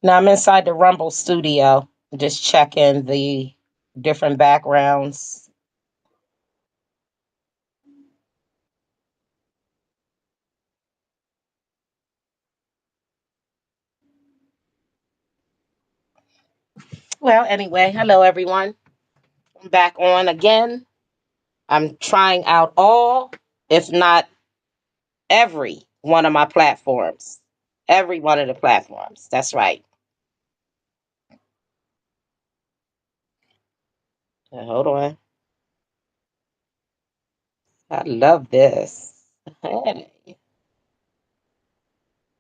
Now I'm inside the Rumble studio, just checking the different backgrounds. Well, anyway, hello everyone. I'm back on again. I'm trying out all, if not every one of my platforms. Every one of the platforms. That's right. Hold on. I love this. Hey.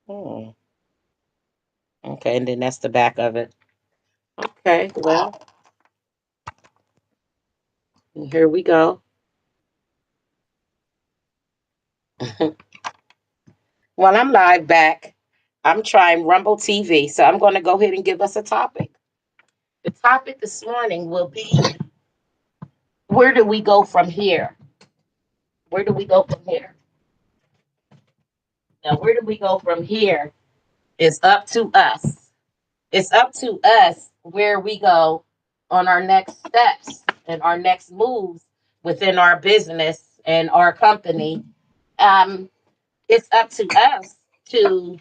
Hmm. Okay, and then that's the back of it. Okay, well, here we go. Well, I'm live back. I'm trying Rumble TV, so I'm going to go ahead and give us a topic. The topic this morning will be, where do we go from here? Where do we go from here? Now, where do we go from here is up to us. It's up to us where we go on our next steps and our next moves within our business and our company. Um, it's up to us to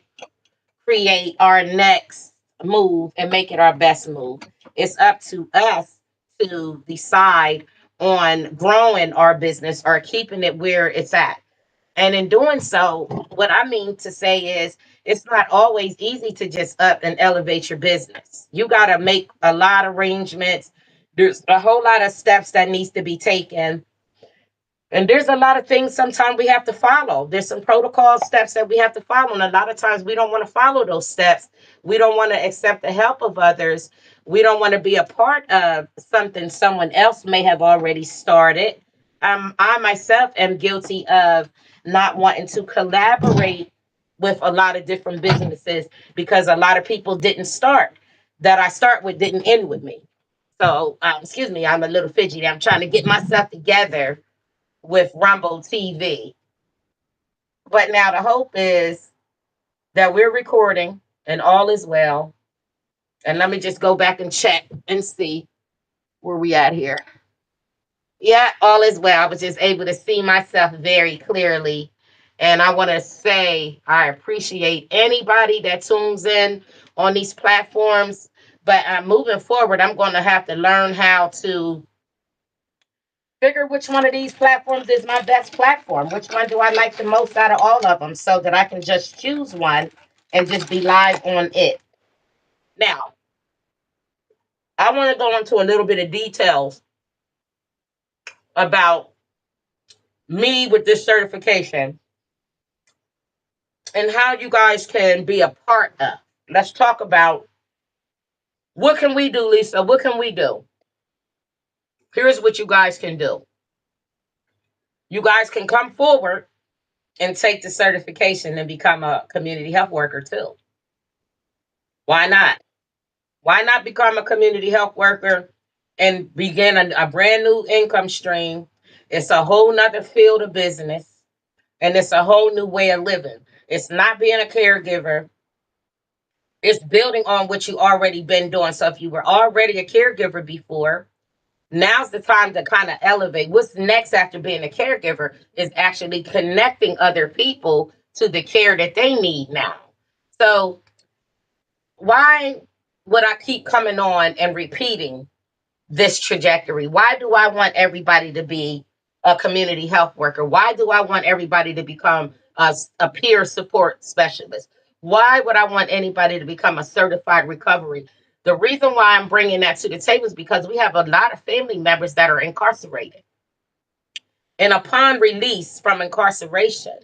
create our next move and make it our best move. It's up to us to decide on growing our business or keeping it where it's at. And in doing so, what I mean to say is it's not always easy to just up and elevate your business. You got to make a lot of arrangements. There's a whole lot of steps that needs to be taken, and there's a lot of things sometimes we have to follow. There's some protocol steps that we have to follow. And a lot of times we don't want to follow those steps. We don't want to accept the help of others. We don't want to be a part of something someone else may have already started. I myself am guilty of not wanting to collaborate with a lot of different businesses because a lot of people didn't start that I start with didn't end with me. So, excuse me, I'm a little fidgety. I'm trying to get myself together with Rumble TV. But now the hope is that we're recording and all is well. And let me just go back and check and see where we at here. Yeah, all is well. I was just able to see myself very clearly. And I want to say I appreciate anybody that tunes in on these platforms. But moving forward, I'm going to have to learn how to figure which one of these platforms is my best platform. Which one do I like the most out of all of them so that I can just choose one and just be live on it. Now, I want to go into a little bit of details about me with this certification and how you guys can be a part of. Let's talk about what can we do, Lisa? What can we do? Here's what you guys can do. You guys can come forward and take the certification and become a community health worker too. Why not? Why not become a community health worker and begin a brand new income stream? It's a whole nother field of business and it's a whole new way of living. It's not being a caregiver. It's building on what you already been doing. So if you were already a caregiver before, now's the time to kind of elevate. What's next after being a caregiver is actually connecting other people to the care that they need now. So why would I keep coming on and repeating this trajectory? Why do I want everybody to be a community health worker? Why do I want everybody to become a peer support specialist? Why would I want anybody to become a certified recovery? The reason why I'm bringing that to the table is because we have a lot of family members that are incarcerated. And upon release from incarceration,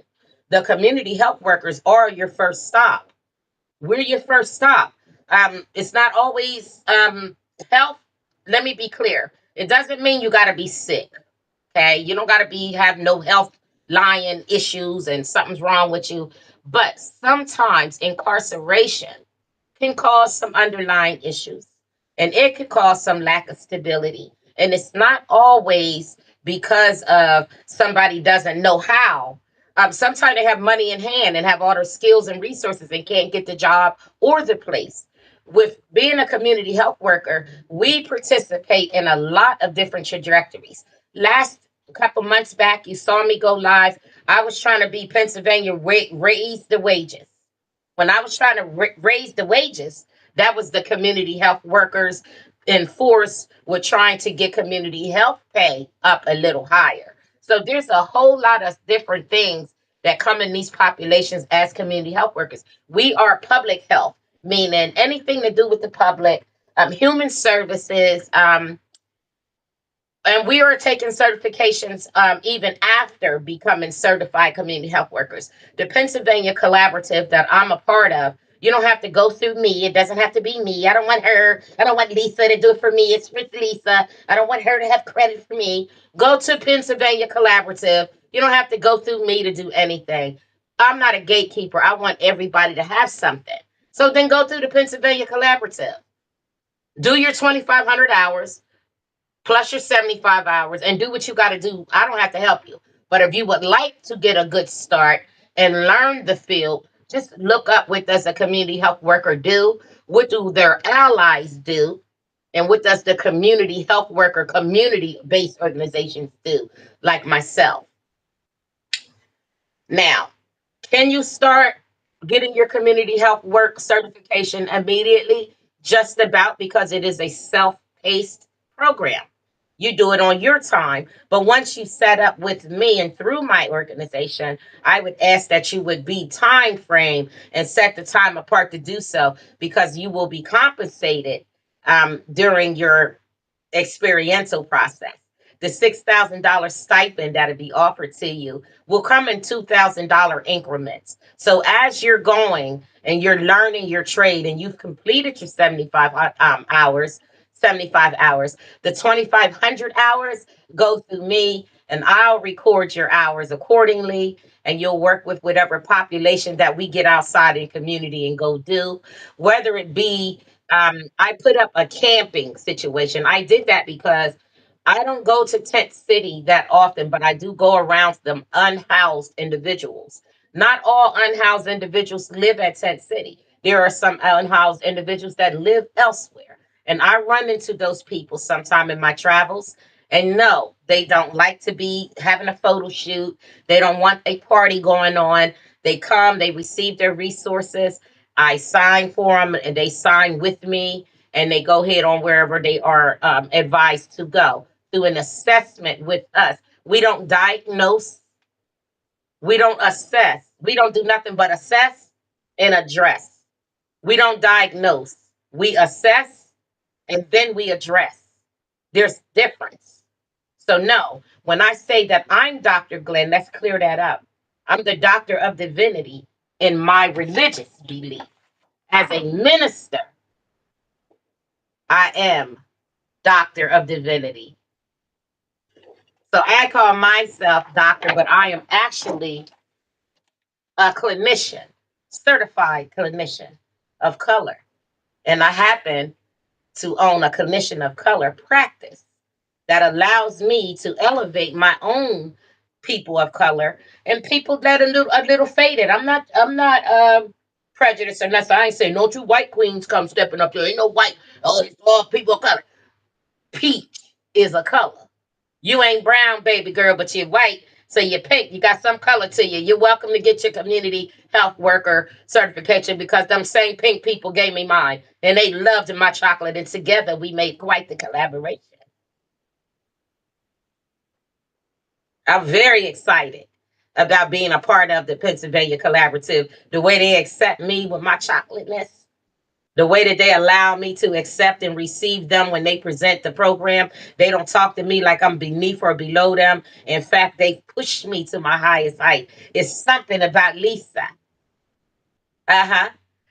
the community health workers are your first stop. We're your first stop. It's not always health. Let me be clear. It doesn't mean you got to be sick. Okay, you don't got to be have no health lying issues and something's wrong with you. But sometimes incarceration can cause some underlying issues, and it could cause some lack of stability. And it's not always because of somebody doesn't know how. Sometimes they have money in hand and have all their skills and resources and can't get the job or the place. with being a community health worker, we participate in a lot of different trajectories. Last couple months back, you saw me go live. I was trying to be Pennsylvania raise the wages. When I was trying to raise the wages, that was the community health workers in force were trying to get community health pay up a little higher. So there's a whole lot of different things that come in these populations as community health workers. We are public health, meaning anything to do with the public, human services, and we are taking certifications even after becoming certified community health workers. The Pennsylvania Collaborative that I'm a part of, you don't have to go through me. It doesn't have to be me. I don't want her. I don't want Lisa to do it for me. It's for Lisa. I don't want her to have credit for me. Go to Pennsylvania Collaborative. You don't have to go through me to do anything. I'm not a gatekeeper. I want everybody to have something. So then go through the Pennsylvania Collaborative. Do your 2,500 hours plus your 75 hours and do what you got to do. I don't have to help you. But if you would like to get a good start and learn the field, just look up what does a community health worker do? What do their allies do? And what does the community health worker, community-based organizations do, like myself? Now, can you start getting your community health work certification immediately? Just about, because it is a self-paced program. You do it on your time. But once you set up with me and through my organization, I would ask that you would be time frame and set the time apart to do so, because you will be compensated during your experiential process. The $6,000 stipend that'll be offered to you will come in $2,000 increments. So as you're going and you're learning your trade and you've completed your 75 hours, the 2,500 hours go through me and I'll record your hours accordingly. And you'll work with whatever population that we get outside in community and go do, whether it be I put up a camping situation. I did that because I don't go to Tent City that often, but I do go around them unhoused individuals. Not all unhoused individuals live at Tent City. There are some unhoused individuals that live elsewhere. And I run into those people sometime in my travels. And no, they don't like to be having a photo shoot. They don't want a party going on. They come, they receive their resources. I sign for them and they sign with me and they go ahead on wherever they are advised to go through an assessment with us. We don't diagnose, we don't assess, we don't do nothing but assess and address. We don't diagnose, we assess and then we address. There's difference. So no, when I say that I'm Dr. Glenn, let's clear that up. I'm the doctor of divinity in my religious belief. As a minister, I am doctor of divinity. So I call myself doctor, but I am actually a clinician, certified clinician of color. And I happen to own a clinician of color practice that allows me to elevate my own people of color and people that are a little faded. I'm not prejudiced or nothing. I ain't saying no two white queens come stepping up here. Ain't no white. Oh, it's all people of color. Peach is a color. You ain't brown, baby girl, but you're white. So you're pink. You got some color to you. You're welcome to get your community health worker certification, because them same pink people gave me mine. And they loved my chocolate. And together we made quite the collaboration. I'm very excited about being a part of the Pennsylvania Collaborative. The way they accept me with my chocolateness, the way that they allow me to accept and receive them when they present the program. They don't talk to me like I'm beneath or below them. In fact, they push me to my highest height. It's something about Lisa. Uh-huh.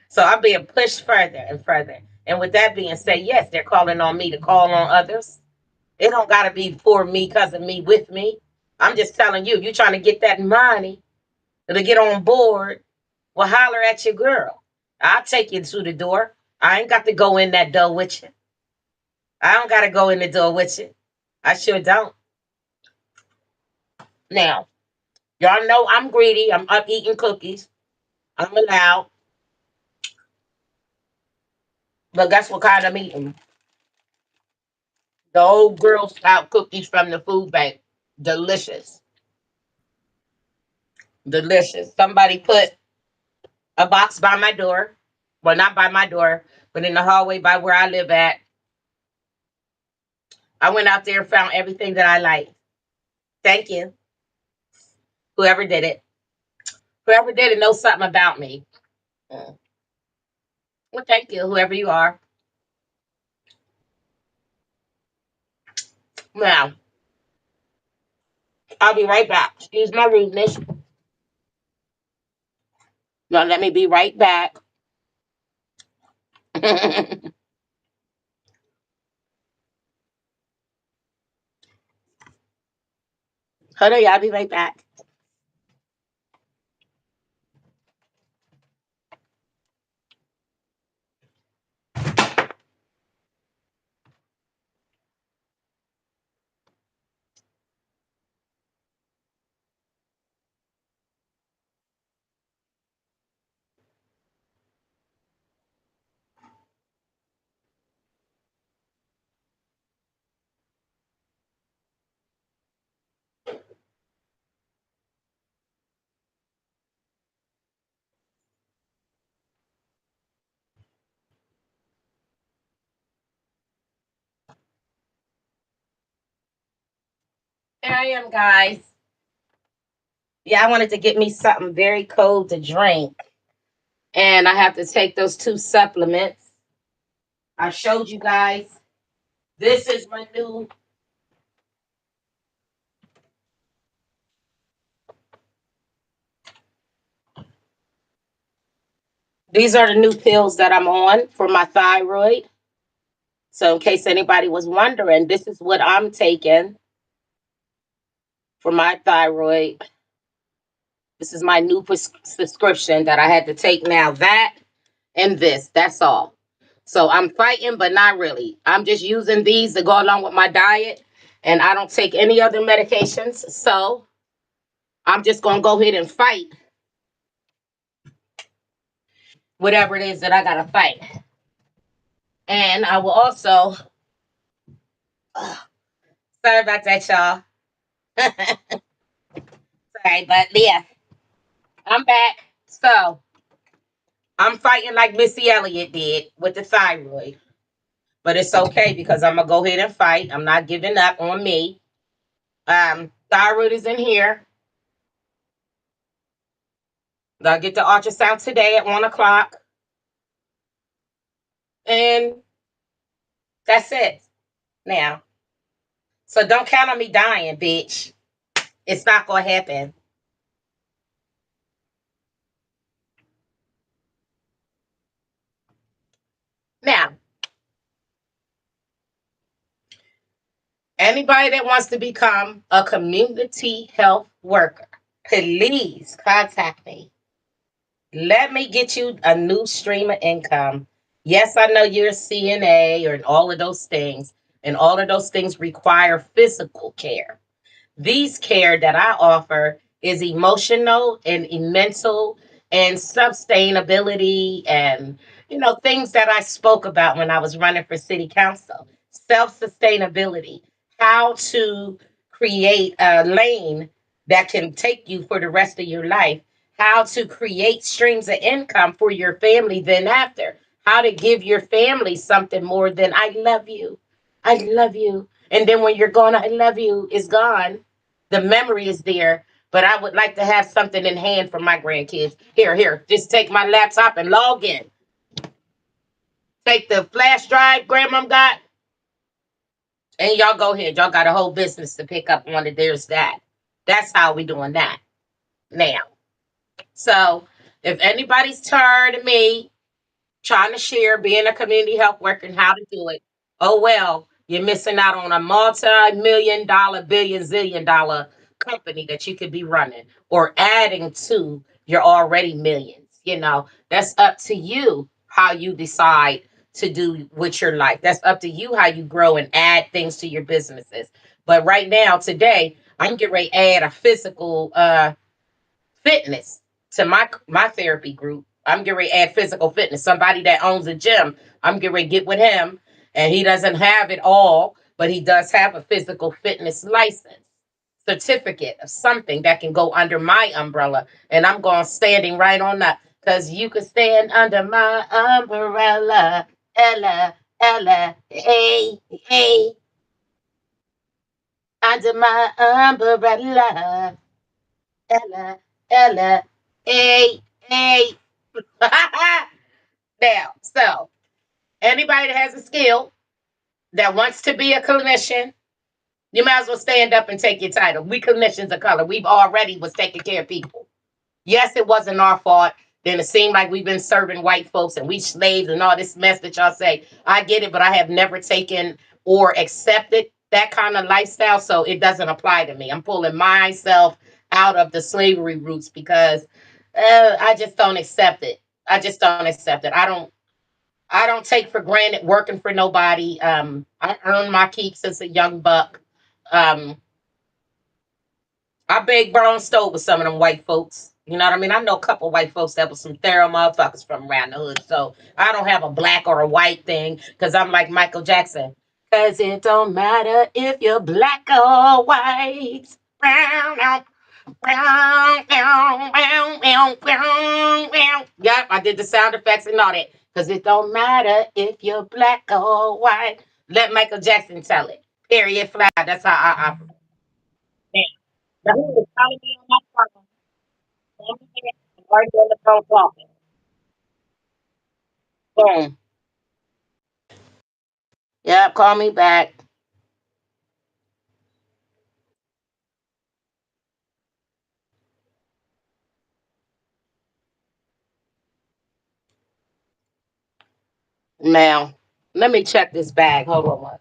So I'm being pushed further and further. And with that being said, yes, they're calling on me to call on others. It don't gotta be for me, because of me, with me. I'm just telling you, you trying to get that money to get on board, well, holler at your girl. I'll take you to the door. I ain't got to go in that door with you. I don't got to go in the door with you. I sure don't. Now, y'all know I'm greedy. I'm up eating cookies. I'm allowed. But guess what kind I'm eating? The old Girl Scout cookies from the food bank. Delicious. Delicious. Somebody put a box by my door. Well, not by my door, but in the hallway by where I live at. I went out there and found everything that I like. Thank you. Whoever did it. Whoever did it knows something about me. Mm. Well, thank you, whoever you are. Now, I'll be right back. Excuse my rudeness. Now, let me be right back. Hold on, y'all. I'll be right back. Here I am, guys. Yeah, I wanted to get me something very cold to drink. And I have to take those two supplements. I showed you guys. This is my new. These are the new pills that I'm on for my thyroid. So, in case anybody was wondering, this is what I'm taking for my thyroid. This is my new prescription that I had to take now. That and this. That's all. So I'm fighting, but not really. I'm just using these to go along with my diet, and I don't take any other medications. So I'm just going to go ahead and fight whatever it is that I got to fight. And I will also, sorry about that, y'all. Sorry, but yeah, I'm back. So I'm fighting like Missy Elliott did with the thyroid. But it's okay because I'm going to go ahead and fight. I'm not giving up on me. Thyroid is in here. I'll get the ultrasound today at 1 o'clock. And that's it now. So don't count on me dying, bitch. It's not going to happen. Now, anybody that wants to become a community health worker, please contact me. Let me get you a new stream of income. Yes, I know you're a CNA or all of those things, and all of those things require physical care. These care that I offer is emotional and mental and sustainability and things that I spoke about when I was running for city council. Self-sustainability, how to create a lane that can take you for the rest of your life, how to create streams of income for your family then after, how to give your family something more than I love you. I love you. And then when you're gone, I love you is gone. The memory is there, but I would like to have something in hand for my grandkids. Here, just take my laptop and log in. Take the flash drive grandma got, and y'all go ahead. Y'all got a whole business to pick up on it. There's that. That's how we doing that now. So if anybody's tired of me trying to share being a community health worker and how to do it, oh well, you're missing out on a multi-million dollar, billion, zillion dollar company that you could be running or adding to your already millions. That's up to you how you decide to do with your life. That's up to you how you grow and add things to your businesses. But right now, today, I'm getting ready to add a physical fitness to my therapy group. I'm getting ready to add physical fitness. Somebody that owns a gym, I'm getting ready to get with him. And he doesn't have it all, but he does have a physical fitness license, certificate of something that can go under my umbrella. And I'm going standing right on that. Because you can stand under my umbrella. Ella, Ella, hey, hey, under my umbrella. Ella, Ella, hey, hey. Now, so anybody that has a skill that wants to be a clinician, you might as well stand up and take your title. We clinicians of color. We've already was taking care of people. Yes, it wasn't our fault. Then it seemed like we've been serving white folks and we slaves and all this mess that y'all say. I get it, but I have never taken or accepted that kind of lifestyle, so it doesn't apply to me. I'm pulling myself out of the slavery roots because I just don't accept it. I just don't accept it. I don't take for granted working for nobody. I earned my keep since a young buck. Um, I beg brown stove with some of them white folks. You know what I mean? I know a couple white folks that was some thorough motherfuckers from around the hood. So I don't have a black or a white thing because I'm like Michael Jackson. Because it don't matter if you're black or white. Brown, brown, brown, brown, brown, brown, brown. Yep, I did the sound effects and all that. Because it don't matter if you're black or white. Let Michael Jackson tell it. Period. Fly. That's how I operate. Now, who was calling me on my phone? Right on the phone talking. Boom. Yeah, call me back. Now, let me check this bag. Hold on one.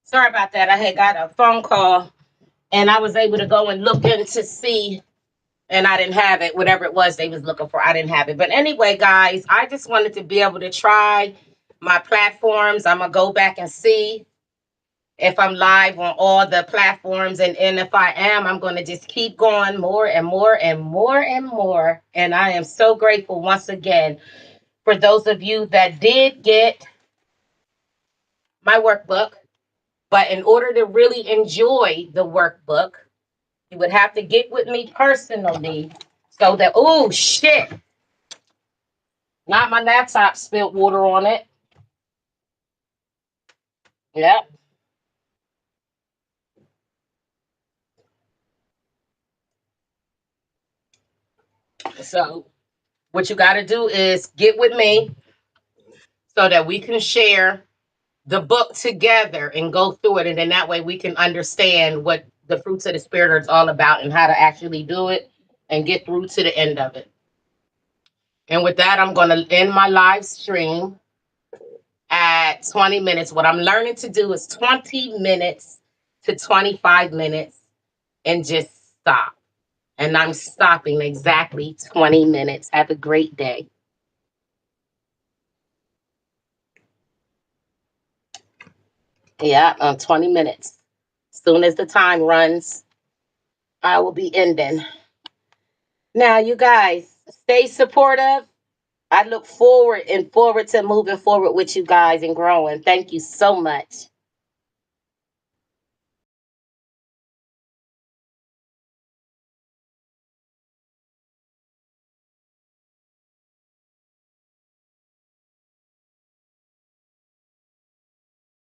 Sorry about that. I had got a phone call and I was able to go and look in to see, and I didn't have it. Whatever it was they was looking for, I didn't have it. But anyway, guys, I just wanted to be able to try my platforms. I'm gonna go back and see if I'm live on all the platforms. And if I am, I'm going to just keep going more and more and more and more. And I am so grateful once again for those of you that did get my workbook. But in order to really enjoy the workbook, you would have to get with me personally so that, oh, shit, not my laptop spilled water on it. Yep. So what you got to do is get with me so that we can share the book together and go through it. And then that way we can understand what the fruits of the spirit is all about and how to actually do it and get through to the end of it. And with that, I'm going to end my live stream at 20 minutes. What I'm learning to do is 20 minutes to 25 minutes and just stop. And I'm stopping exactly 20 minutes. Have a great day. Yeah, 20 minutes. Soon as the time runs, I will be ending. Now, you guys, stay supportive. I look forward to moving forward with you guys and growing. Thank you so much.